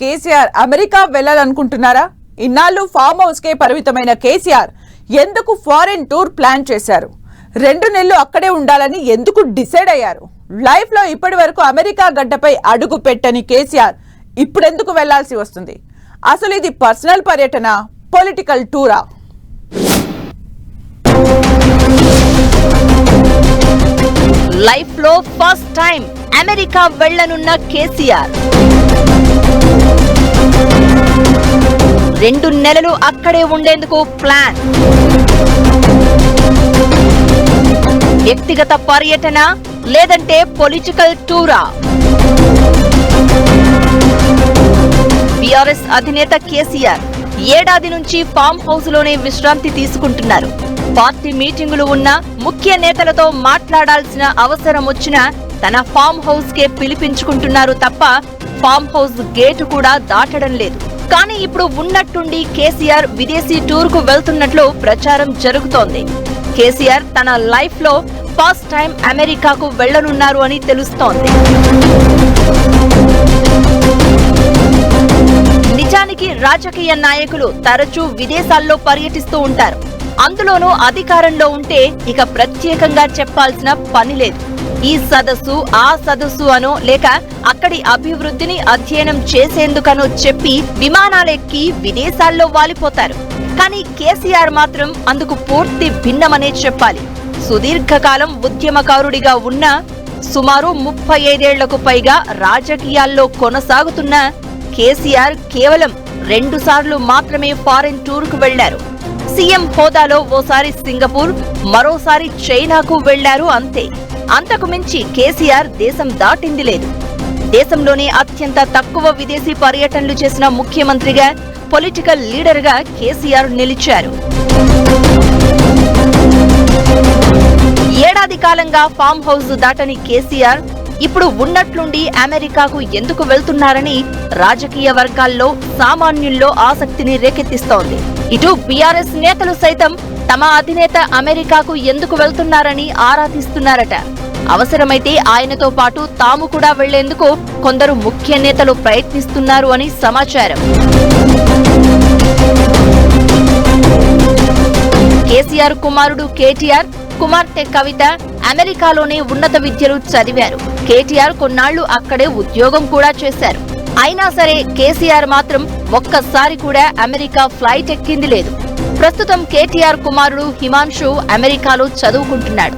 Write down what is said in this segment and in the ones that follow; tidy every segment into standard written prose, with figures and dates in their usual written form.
KCR America వెళ్లాలనుకుంటున్నారా? ఇన్నాళ్ళు farm house కే పరిమితమైన కేసీఆర్ ఎందుకు ఫారెన్ టూర్ ప్లాన్ చేశారు? 2 నెలలు అక్కడే ఉండాలని ఎందుకు డిసైడ్ అయ్యారు? లైఫ్ లో ఇప్పటి వరకు అమెరికా గడ్డపై అడుగు పెట్టని కేసీఆర్ ఇప్పుడెందుకు వెళ్లాల్సి వస్తుంది? అసలు ఇది పర్సనల్ పర్యటన, పొలిటికల్ టూరా? లైఫ్ లో ఫస్ట్ టైం అమెరికా వెళ్లనున్న కేసీఆర్ 2 నెలలు అక్కడే ఉండేందుకు ప్లాన్. వ్యక్తిగత పర్యటన లేదంటే పొలిటికల్ టూరా? బీఆర్ఎస్ అధినేత కేసీఆర్ ఏడాది నుంచి ఫామ్ హౌస్ లోనే విశ్రాంతి తీసుకుంటున్నారు. పార్టీ మీటింగులు ఉన్న ముఖ్య నేతలతో మాట్లాడాల్సిన అవసరం వచ్చినా తన ఫామ్ హౌస్ కే పిలిపించుకుంటున్నారు తప్ప ఫామ్ హౌస్ గేటు కూడా దాటడం లేదు. కానీ ఇప్పుడు ఉన్నట్టుండి కేసీఆర్ విదేశీ టూర్ కు వెళ్తున్నట్లు ప్రచారం జరుగుతోంది. కేసీఆర్ తన లైఫ్ లో ఫస్ట్ టైం అమెరికాకు వెళ్లనున్నారు అని తెలుస్తోంది. నిజానికి రాజకీయ నాయకులు తరచూ విదేశాల్లో పర్యటిస్తూ ఉంటారు. అందులోనూ అధికారంలో ఉంటే ఇక ప్రత్యేకంగా చెప్పాల్సిన పని లేదు. ఈ సదస్సు ఆ సదస్సు అనో లేక అక్కడి అభివృద్ధిని అధ్యయనం చేసేందుకనో చెప్పి విమానాలెక్కి విదేశాల్లో వాలిపోతారు. కానీ కేసీఆర్ మాత్రం అందుకు పూర్తి భిన్నమనే చెప్పాలి. సుదీర్ఘకాలం ఉద్యమకారుడిగా ఉన్న, సుమారు 35 పైగా రాజకీయాల్లో కొనసాగుతున్న కేసీఆర్ కేవలం 2 సార్లు మాత్రమే ఫారెన్ టూర్ కు వెళ్లారు. సీఎం హోదాలో ఓసారి సింగపూర్, మరోసారి చైనాకు వెళ్లారు అంతే. అంతకు మించి కేసీఆర్ దేశం దాటింది లేదు. దేశంలోనే అత్యంత తక్కువ విదేశీ పర్యటనలు చేసిన ముఖ్యమంత్రిగా, పొలిటికల్ లీడర్ గా కేసీఆర్ నిలిచారు. ఏడాది కాలంగా ఫామ్ హౌస్ దాటని కేసీఆర్ ఇప్పుడు ఉన్నట్లుండి అమెరికాకు ఎందుకు వెళ్తున్నారని రాజకీయ వర్గాల్లో, సామాన్యుల్లో ఆసక్తిని రేకెత్తిస్తోంది. ఇటు బీఆర్ఎస్ నేతలు సైతం తమ అధినేత అమెరికాకు ఎందుకు వెళ్తున్నారని ఆరా తీస్తున్నారట. అవసరమైతే ఆయనతో పాటు తాము కూడా వెళ్లేందుకు కొందరు ముఖ్య నేతలు ప్రయత్నిస్తున్నారు అని సమాచారం. కేసీఆర్ కుమారుడు కేటీఆర్, కుమార్తె కవిత అమెరికాలోనే ఉన్నత విద్యలు చదివారు. కేటీఆర్ కొన్నాళ్లు అక్కడే ఉద్యోగం కూడా చేశారు. అయినా సరే కేసీఆర్ మాత్రం ఒక్కసారి కూడా అమెరికా ఫ్లైట్ ఎక్కింది లేదు. ప్రస్తుతం కేటీఆర్ కుమారుడు హిమాన్షు అమెరికాలో చదువుకుంటున్నాడు.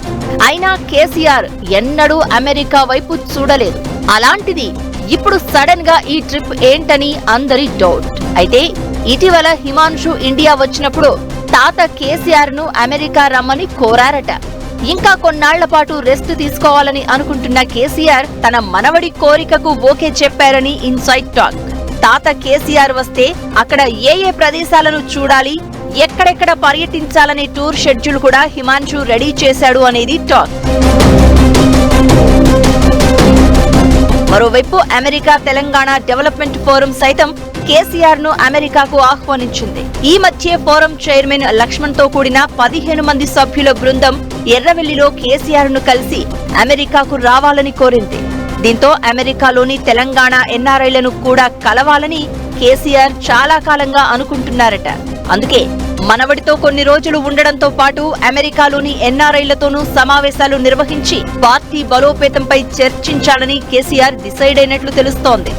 అయినా కేసీఆర్ ఎన్నడూ అమెరికా వైపు చూడలేదు. అలాంటిది ఇప్పుడు సడన్ గా ఈ ట్రిప్ ఏంటని అందరి డౌట్. అయితే ఇటీవల హిమాన్షు ఇండియా వచ్చినప్పుడు తాత కేసీఆర్ ను అమెరికా రమ్మని కోరారట. ఇంకా కొన్నాళ్ల పాటు రెస్ట్ తీసుకోవాలని అనుకుంటున్న కేసీఆర్ తన మనవడి కోరికకు ఓకే చెప్పారని ఇన్సైడ్ టాక్. తాత కేసీఆర్ వస్తే అక్కడ ఏ ప్రదేశాలను చూడాలి, ఎక్కడెక్కడ పర్యటించాలనే టూర్ షెడ్యూల్ కూడా హిమాన్షు రెడీ చేశాడు అనేది టాక్. మరోవైపు అమెరికా తెలంగాణ డెవలప్మెంట్ ఫోరం సైతం కేసీఆర్ ను అమెరికాకు ఆహ్వానించింది. ఈ మధ్య ఫోరం చైర్మన్ లక్ష్మణ్ తో కూడిన 15 మంది సభ్యుల బృందం ఎర్రవెల్లిలో కేసీఆర్ ను కలిసి అమెరికాకు రావాలని కోరింది. దీంతో అమెరికాలోని తెలంగాణ ఎన్ఆర్ఐలను కూడా కలవాలని కేసీఆర్ చాలా కాలంగా అనుకుంటున్నారట. అందుకే మనవడితో కొన్ని రోజులు ఉండడంతో పాటు అమెరికాలోని ఎన్ఆర్ఐలతోనూ సమావేశాలు నిర్వహించి పార్టీ బలోపేతంపై చర్చించాలని కేసీఆర్ డిసైడ్ అయినట్లు తెలుస్తోంది.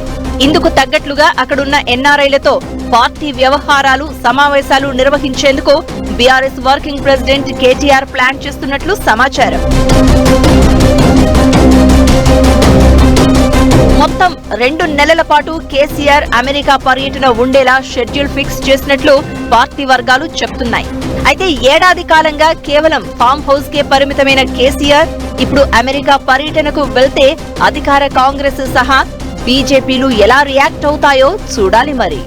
ఇందుకు తగ్గట్లుగా అక్కడున్న ఎన్ఆర్ఐలతో పార్టీ వ్యవహారాలు, సమావేశాలు నిర్వహించేందుకు BRS working president KTR plan చేస్తున్నట్లు సమాచారం. మొత్తం 2 నెలల పాటు కేసీఆర్ అమెరికా పర్యటన ఉండేలా షెడ్యూల్ ఫిక్స్ చేసినట్లు పార్టీ వర్గాలు చెప్తున్నాయి. అయితే ఏడాది కాలంగా కేవలం ఫామ్ హౌస్ కే పరిమితమైన కేసీఆర్ ఇప్పుడు అమెరికా పర్యటనకు వెళ్తే అధికార కాంగ్రెస్ సహా బీజేపీలు ఎలా రియాక్ట్ అవుతాయో చూడాలి మరి.